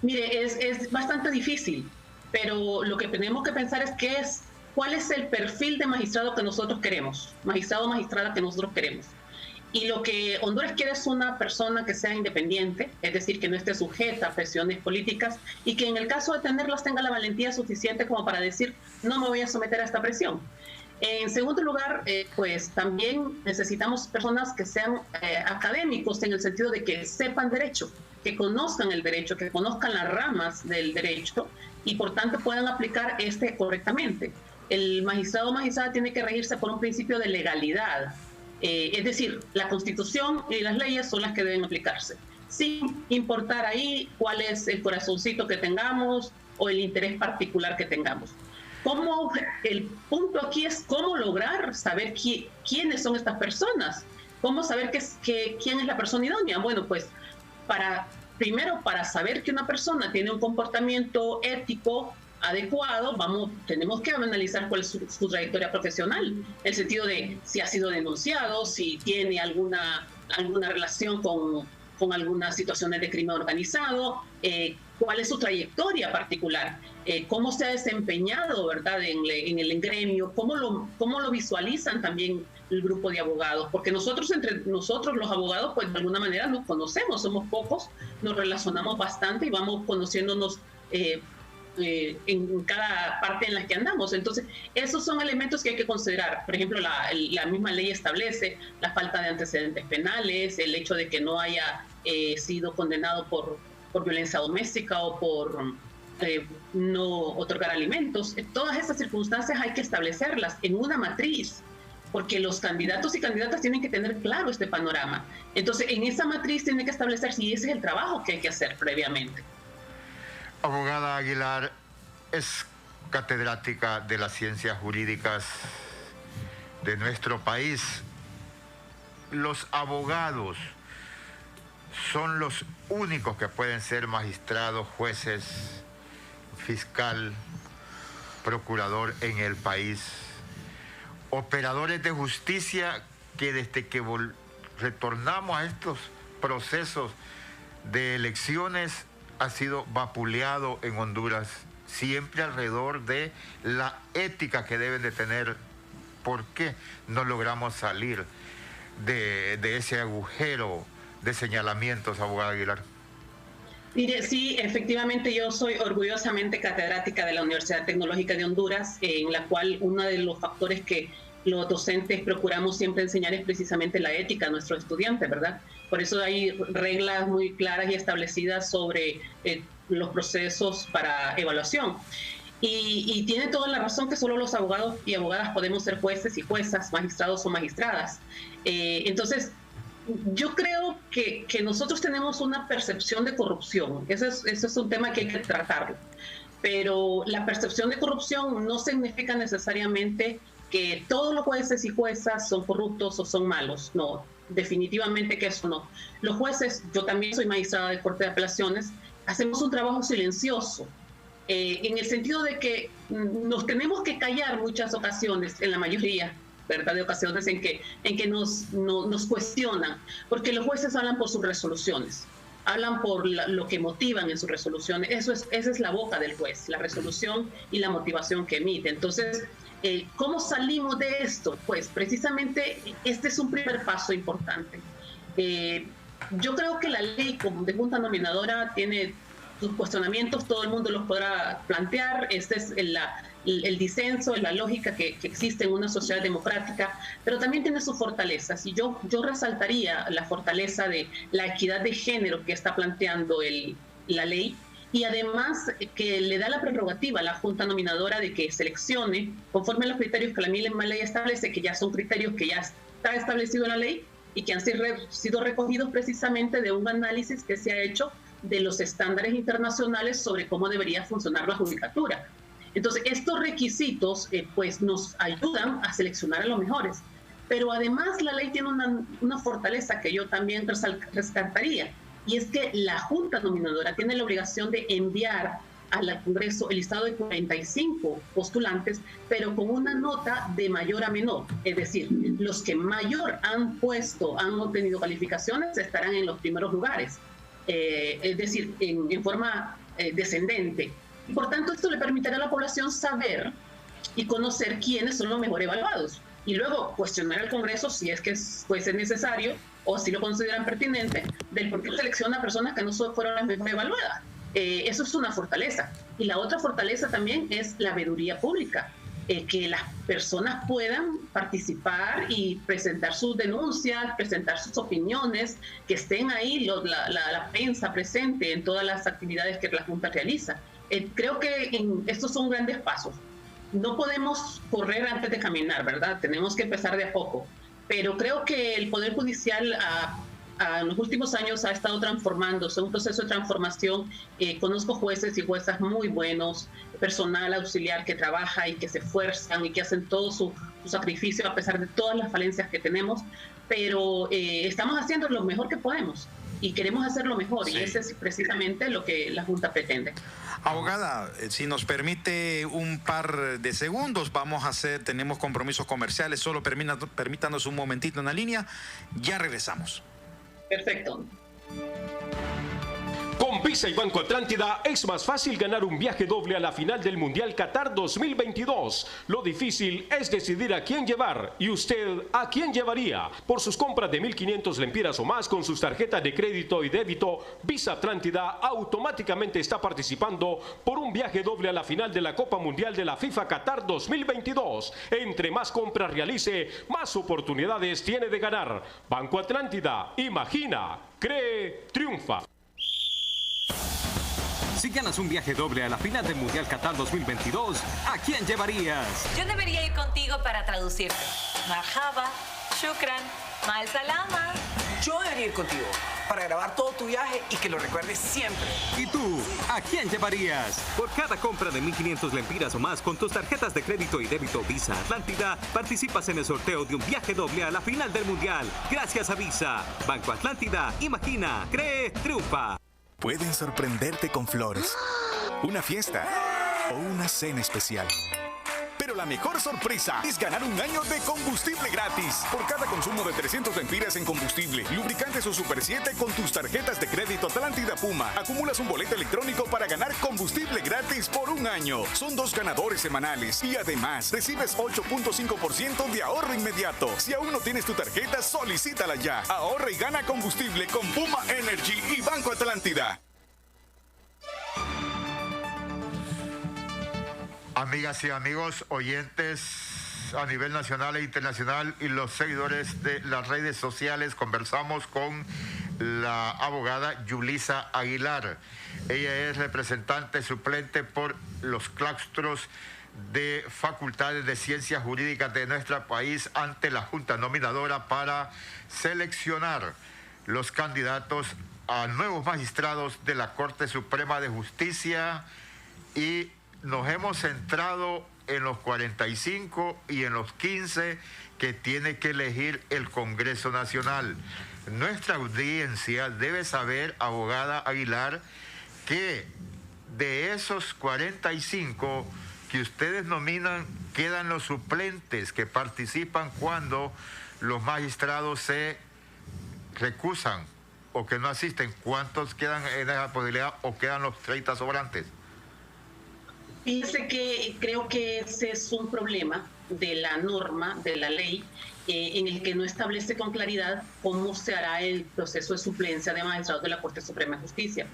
Speaker 10: Mire, es bastante difícil, pero lo que tenemos que pensar es cuál es el perfil de magistrado que nosotros queremos, magistrado o magistrada que nosotros queremos. Y lo que Honduras quiere es una persona que sea independiente, es decir, que no esté sujeta a presiones políticas y que en el caso de tenerlas tenga la valentía suficiente como para decir, no me voy a someter a esta presión. En segundo lugar, pues también necesitamos personas que sean académicos en el sentido de que sepan derecho, que conozcan el derecho, que conozcan las ramas del derecho y por tanto puedan aplicar correctamente. El magistrado o magistrada tiene que regirse por un principio de legalidad, es decir, la Constitución y las leyes son las que deben aplicarse, sin importar ahí cuál es el corazoncito que tengamos o el interés particular que tengamos. El punto aquí es cómo lograr saber quiénes son estas personas, cómo saber quién es la persona idónea. Bueno, pues primero para saber que una persona tiene un comportamiento ético adecuado, tenemos que analizar cuál es su trayectoria profesional, el sentido de si ha sido denunciado, si tiene alguna relación con algunas situaciones de crimen organizado, cuál es su trayectoria particular, cómo se ha desempeñado, ¿verdad?, en el gremio, cómo lo visualizan también el grupo de abogados, porque entre nosotros los abogados, pues de alguna manera nos conocemos, somos pocos, nos relacionamos bastante y vamos conociéndonos en cada parte en la que andamos. Entonces, esos son elementos que hay que considerar. Por ejemplo, la misma ley establece la falta de antecedentes penales, el hecho de que no haya sido condenado por violencia doméstica o por no otorgar alimentos. Todas estas circunstancias hay que establecerlas en una matriz, porque los candidatos y candidatas tienen que tener claro este panorama. Entonces, en esa matriz tiene que establecer si ese es el trabajo que hay que hacer previamente.
Speaker 2: Abogada Aguilar es catedrática de las ciencias jurídicas de nuestro país. Los abogados son los únicos que pueden ser magistrados, jueces, fiscal, procurador en el país. operadores de justicia que desde que retornamos a estos procesos de elecciones ha sido vapuleado en Honduras, siempre alrededor de la ética que deben de tener. ¿Por qué no logramos salir de ese agujero de señalamientos, abogada Aguilar?
Speaker 10: Mire, sí, efectivamente yo soy orgullosamente catedrática de la Universidad Tecnológica de Honduras, en la cual uno de los factores que los docentes procuramos siempre enseñar es precisamente la ética a nuestros estudiantes, ¿verdad? Por eso hay reglas muy claras y establecidas sobre los procesos para evaluación. Y tiene toda la razón que solo los abogados y abogadas podemos ser jueces y juezas, magistrados o magistradas. Entonces, yo creo que nosotros tenemos una percepción de corrupción. Ese es un tema que hay que tratarlo. Pero la percepción de corrupción no significa necesariamente que todos los jueces y juezas son corruptos o son malos. No, definitivamente que eso no. Los jueces, yo también soy magistrada de Corte de Apelaciones, hacemos un trabajo silencioso, en el sentido de que nos tenemos que callar muchas ocasiones, en la mayoría, ¿verdad?, de ocasiones en que nos cuestionan, porque los jueces hablan por sus resoluciones, hablan por lo que motivan en sus resoluciones. Esa es la boca del juez, la resolución y la motivación que emite. Entonces, ¿cómo salimos de esto? Pues precisamente este es un primer paso importante. Yo creo que la ley como de junta nominadora tiene sus cuestionamientos, todo el mundo los podrá plantear. Este es el disenso, la lógica que existe en una sociedad democrática, pero también tiene sus fortalezas. Y yo resaltaría la fortaleza de la equidad de género que está planteando la ley, y además que le da la prerrogativa a la junta nominadora de que seleccione conforme a los criterios que la misma ley establece, que ya son criterios que ya está establecido en la ley y que han sido recogidos precisamente de un análisis que se ha hecho de los estándares internacionales sobre cómo debería funcionar la judicatura. Entonces, estos requisitos pues nos ayudan a seleccionar a los mejores. Pero además la ley tiene una fortaleza que yo también rescataría, y es que la junta nominadora tiene la obligación de enviar al Congreso el listado de 45 postulantes, pero con una nota de mayor a menor. Es decir, los que mayor han obtenido calificaciones estarán en los primeros lugares. Es decir, en forma descendente. Por tanto, esto le permitirá a la población saber y conocer quiénes son los mejor evaluados, y luego cuestionar al Congreso si es que fuese necesario o si lo consideran pertinente, del por qué selecciona personas que no fueron las mejor evaluadas. Eso es una fortaleza. Y la otra fortaleza también es la veeduría pública, que las personas puedan participar y presentar sus denuncias, presentar sus opiniones, que estén ahí la prensa presente en todas las actividades que la Junta realiza. Creo que estos son grandes pasos. No podemos correr antes de caminar, ¿verdad? Tenemos que empezar de a poco. Pero creo que el Poder Judicial en los últimos años ha estado transformándose, un proceso de transformación. Conozco jueces y juezas muy buenos, personal auxiliar que trabaja y que se esfuerzan y que hacen todo su sacrificio a pesar de todas las falencias que tenemos, pero estamos haciendo lo mejor que podemos y queremos hacerlo mejor, sí. Y ese es precisamente lo que la Junta pretende.
Speaker 1: Abogada, si nos permite un par de segundos, tenemos compromisos comerciales, solo permítanos un momentito en la línea, ya regresamos.
Speaker 10: Perfecto.
Speaker 3: Con Visa y Banco Atlántida es más fácil ganar un viaje doble a la final del Mundial Qatar 2022. Lo difícil es decidir a quién llevar y usted a quién llevaría. Por sus compras de 1.500 lempiras o más con sus tarjetas de crédito y débito, Visa Atlántida automáticamente está participando por un viaje doble a la final de la Copa Mundial de la FIFA Qatar 2022. Entre más compras realice, más oportunidades tiene de ganar. Banco Atlántida, imagina, cree, triunfa.
Speaker 4: Si ganas un viaje doble a la final del Mundial Qatar 2022, ¿a quién llevarías?
Speaker 5: Yo debería ir contigo para traducirte. Marhaba, shukran, mal salama.
Speaker 6: Yo debería ir contigo para grabar todo tu viaje y que lo recuerdes siempre.
Speaker 4: ¿Y tú? ¿A quién llevarías? Por cada compra de 1.500 lempiras o más con tus tarjetas de crédito y débito Visa Atlántida, participas en el sorteo de un viaje doble a la final del Mundial. Gracias a Visa. Banco Atlántida, imagina, cree, triunfa.
Speaker 7: Pueden sorprenderte con flores, una fiesta o una cena especial. Pero Pero la mejor sorpresa es ganar un año de combustible gratis. Por cada consumo de 300 lempiras en combustible, lubricantes o Super 7 con tus tarjetas de crédito Atlántida Puma, acumulas un boleto electrónico para ganar combustible gratis por un año. Son 2 ganadores semanales y además recibes 8.5% de ahorro inmediato. Si aún no tienes tu tarjeta, solicítala ya. Ahorra y gana combustible con Puma Energy y Banco Atlántida.
Speaker 2: Amigas y amigos oyentes a nivel nacional e internacional y los seguidores de las redes sociales, conversamos con la abogada Yulisa Aguilar. Ella es representante suplente por los claustros de facultades de ciencias jurídicas de nuestro país ante la Junta Nominadora para seleccionar los candidatos a nuevos magistrados de la Corte Suprema de Justicia, y nos hemos centrado en los 45 y en los 15 que tiene que elegir el Congreso Nacional. Nuestra audiencia debe saber, abogada Aguilar, que de esos 45 que ustedes nominan, quedan los suplentes que participan cuando los magistrados se recusan o que no asisten. ¿Cuántos quedan en esa posibilidad o quedan los 30 sobrantes?
Speaker 10: Fíjese que creo que ese es un problema de la norma, de la ley, en el que no establece con claridad cómo se hará el proceso de suplencia de magistrados de la Corte Suprema de Justicia.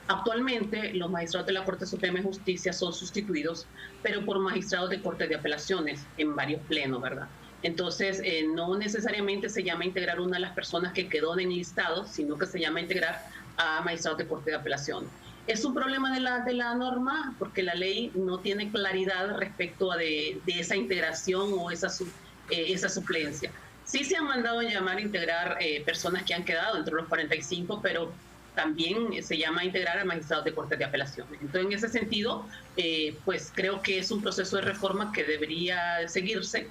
Speaker 10: Actualmente, los magistrados de la Corte Suprema de Justicia son sustituidos, pero por magistrados de Corte de Apelaciones en varios plenos, ¿verdad? Entonces, no necesariamente se llama integrar una de las personas que quedó en el listado, sino que se llama integrar a magistrados de Corte de Apelaciones. Es un problema de la norma porque la ley no tiene claridad respecto a de esa integración o esa suplencia. Sí se han mandado a llamar a integrar personas que han quedado entre los 45, pero también se llama a integrar a magistrados de Corte de Apelaciones. Entonces, en ese sentido, pues creo que es un proceso de reforma que debería seguirse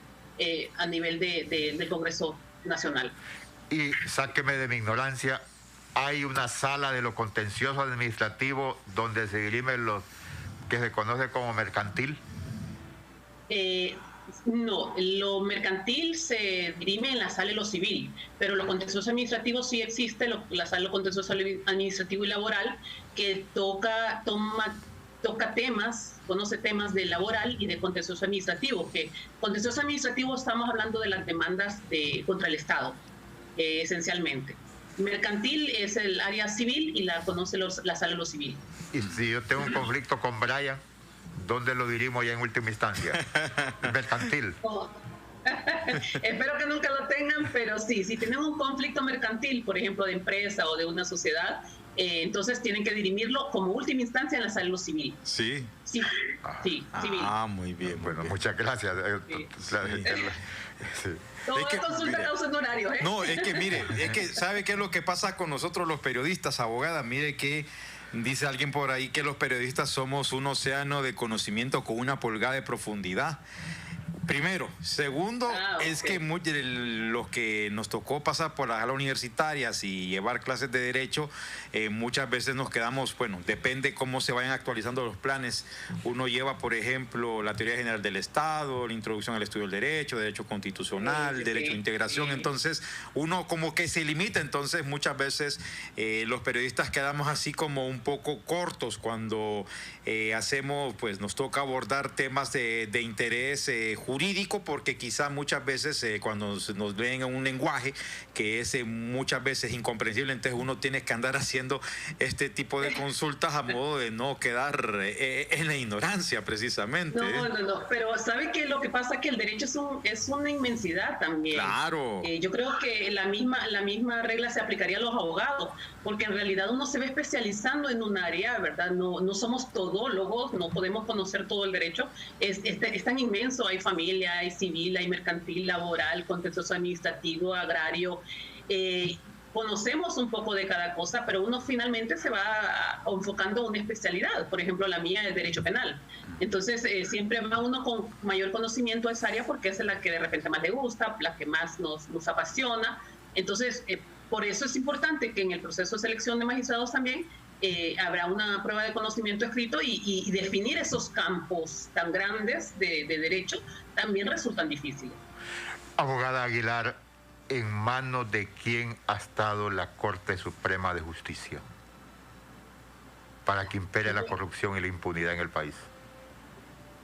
Speaker 10: a nivel del Congreso Nacional.
Speaker 2: Y sáqueme de mi ignorancia, ¿hay una sala de lo contencioso administrativo donde se dirimen los que se conoce como mercantil?
Speaker 10: No, lo mercantil se dirime en la sala de lo civil, pero lo contencioso administrativo sí existe, la sala de lo contencioso administrativo y laboral, que toca temas, conoce temas de laboral y de contencioso administrativo. Que contencioso administrativo estamos hablando de las demandas contra el Estado, esencialmente. Mercantil es el área civil y la conoce la sala de lo civil.
Speaker 2: Y si yo tengo un conflicto con Brian, ¿dónde lo dirimo ya en última instancia? Mercantil.
Speaker 10: Oh. Espero que nunca lo tengan, pero sí, si tienen un conflicto mercantil, por ejemplo, de empresa o de una sociedad, entonces tienen que dirimirlo como última instancia en la sala de lo civil.
Speaker 1: Sí.
Speaker 10: Sí, sí, civil.
Speaker 1: Ah, muy bien.
Speaker 2: Bueno, muchas gracias.
Speaker 10: Sí.
Speaker 2: Sí.
Speaker 10: Todo es consulta causa honorario, ¿eh?
Speaker 1: No, es que mire, ¿sabe qué es lo que pasa con nosotros los periodistas, abogada? Mire que dice alguien por ahí que los periodistas somos un océano de conocimiento con una pulgada de profundidad. Primero. Segundo, es que los que nos tocó pasar por las aulas universitarias y llevar clases de derecho, muchas veces nos quedamos, bueno, depende cómo se vayan actualizando los planes. Uno lleva, por ejemplo, la teoría general del Estado, la introducción al estudio del derecho constitucional, derecho de integración. Entonces, uno como que se limita. Entonces, muchas veces los periodistas quedamos así como un poco cortos cuando pues nos toca abordar temas de interés jurídico, porque quizá muchas veces cuando nos leen en un lenguaje que es muchas veces incomprensible, entonces uno tiene que andar haciendo este tipo de consultas a modo de no quedar en la ignorancia, precisamente.
Speaker 10: No, pero ¿sabe qué? Lo que pasa es que el derecho es una inmensidad también.
Speaker 1: Claro.
Speaker 10: Yo creo que la misma regla se aplicaría a los abogados, porque en realidad uno se ve especializando en un área, ¿verdad? No somos todólogos, no podemos conocer todo el derecho. Es tan inmenso, hay familia, hay civil, hay mercantil, laboral, contencioso administrativo, agrario. Conocemos un poco de cada cosa, pero uno finalmente se va enfocando a una especialidad. Por ejemplo, la mía es derecho penal. Entonces, siempre va uno con mayor conocimiento de esa área porque es la que de repente más le gusta, la que más nos apasiona. Entonces, por eso es importante que en el proceso de selección de magistrados también habrá una prueba de conocimiento escrito y definir esos campos tan grandes de derecho también resultan difíciles.
Speaker 2: Abogada Aguilar, ¿en manos de quién ha estado la Corte Suprema de Justicia para que impere la corrupción y la impunidad en el país?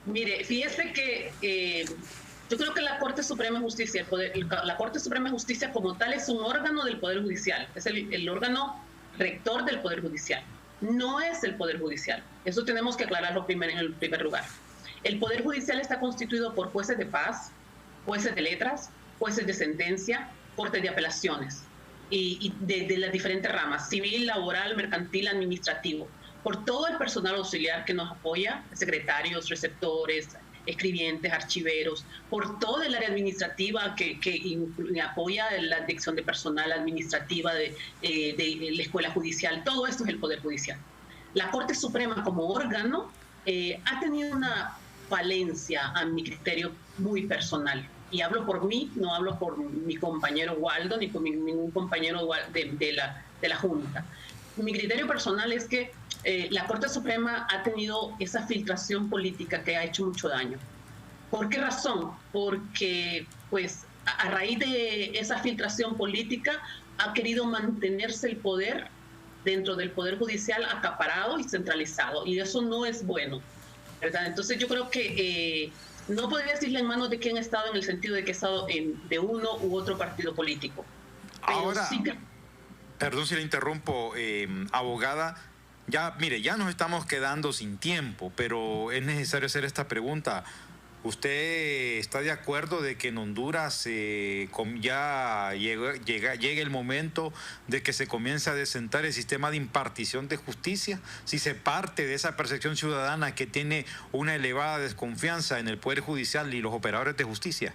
Speaker 10: Mire, fíjese que yo creo que la Corte Suprema de Justicia, la Corte Suprema de Justicia como tal es un órgano del Poder Judicial, es el órgano rector del Poder Judicial, no es el Poder Judicial. Eso tenemos que aclararlo en el primer lugar. El Poder Judicial está constituido por jueces de paz, jueces de letras, jueces de sentencia, cortes de apelaciones y de las diferentes ramas, civil, laboral, mercantil, administrativo, por todo el personal auxiliar que nos apoya, secretarios, receptores, escribientes, archiveros, por todo el área administrativa que apoya la dirección de personal administrativa de la Escuela Judicial. Todo esto es el Poder Judicial. La Corte Suprema como órgano ha tenido una falencia, a mi criterio, muy personal. Y hablo por mí, no hablo por mi compañero Waldo ni por ningún compañero de la Junta. Mi criterio personal es que la Corte Suprema ha tenido esa filtración política que ha hecho mucho daño. ¿Por qué razón? Porque, pues, a raíz de esa filtración política ha querido mantenerse el poder dentro del Poder Judicial acaparado y centralizado, y eso no es bueno, ¿verdad? Entonces yo creo que no podría decirle en manos de quién ha estado, en el sentido de que ha estado de uno u otro partido político. Pero
Speaker 1: ahora,
Speaker 10: sí que...
Speaker 1: perdón si le interrumpo, abogada, ya, mire, ya nos estamos quedando sin tiempo, pero es necesario hacer esta pregunta. ¿Usted está de acuerdo de que en Honduras ya llegue el momento de que se comience a desentar el sistema de impartición de justicia? Si se parte de esa percepción ciudadana que tiene una elevada desconfianza en el Poder Judicial y los operadores de justicia.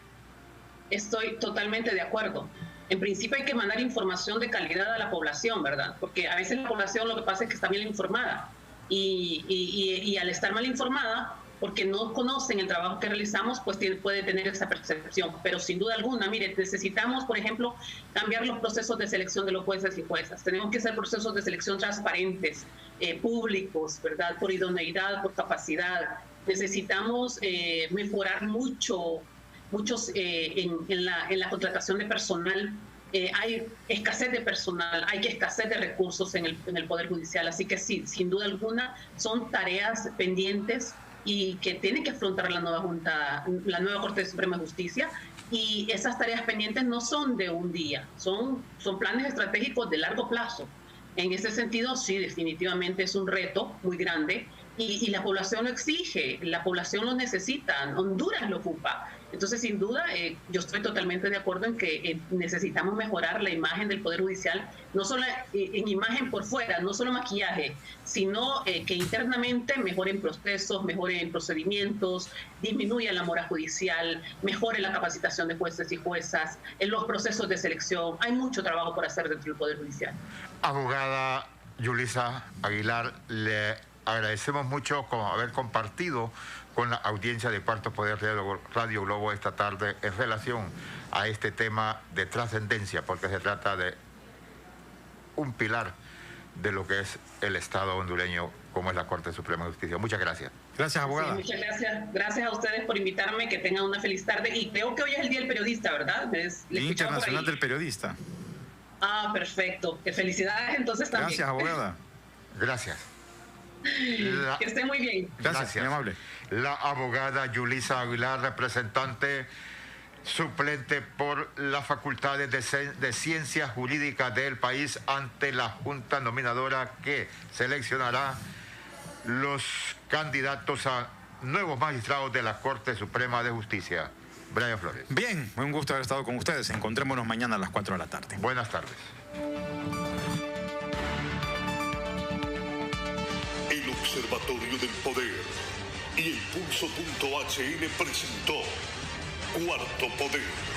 Speaker 10: Estoy totalmente de acuerdo. En principio hay que mandar información de calidad a la población, ¿verdad? Porque a veces la población lo que pasa es que está mal informada y al estar mal informada, porque no conocen el trabajo que realizamos, pues puede tener esa percepción. Pero sin duda alguna, mire, necesitamos, por ejemplo, cambiar los procesos de selección de los jueces y juezas. Tenemos que hacer procesos de selección transparentes, públicos, ¿verdad? Por idoneidad, por capacidad. Necesitamos mejorar muchos en la contratación de personal. Hay escasez de personal, hay escasez de recursos en el Poder Judicial. Así que sí, sin duda alguna, son tareas pendientes y que tiene que afrontar la nueva Junta, la nueva Corte Suprema de Justicia, y esas tareas pendientes no son de un día, son planes estratégicos de largo plazo. En ese sentido, sí, definitivamente es un reto muy grande y la población lo exige, la población lo necesita, Honduras lo ocupa. Entonces, sin duda, yo estoy totalmente de acuerdo en que necesitamos mejorar la imagen del Poder Judicial, no solo en imagen por fuera, no solo maquillaje, sino que internamente mejoren procesos, mejoren procedimientos, disminuya la mora judicial, mejore la capacitación de jueces y juezas, en los procesos de selección. Hay mucho trabajo por hacer dentro del Poder Judicial.
Speaker 2: Abogada Yulisa Aguilar, le agradecemos mucho haber compartido con la audiencia de Cuarto Poder Radio Globo esta tarde en relación a este tema de trascendencia, porque se trata de un pilar de lo que es el Estado hondureño, como es la Corte Suprema de Justicia. Muchas gracias.
Speaker 1: Gracias, abogada.
Speaker 10: Sí, muchas gracias. Gracias a ustedes por invitarme, que tengan una feliz tarde. Y creo que hoy es el Día del Periodista, ¿verdad?
Speaker 1: Internacional del Periodista.
Speaker 10: Ah, perfecto. Que felicidades entonces también.
Speaker 1: Gracias, abogada.
Speaker 2: Gracias.
Speaker 10: Que esté muy bien.
Speaker 1: Gracias, muy amable.
Speaker 2: La abogada Yulisa Aguilar, representante suplente por las facultades de Ciencias Jurídicas del país ante la Junta Nominadora que seleccionará los candidatos a nuevos magistrados de la Corte Suprema de Justicia. Brian Flores.
Speaker 1: Bien, un gusto haber estado con ustedes. Encontrémonos mañana a las 4 de la tarde.
Speaker 2: Buenas tardes.
Speaker 11: El Observatorio del Poder y el Pulso.hn presentó Cuarto Poder.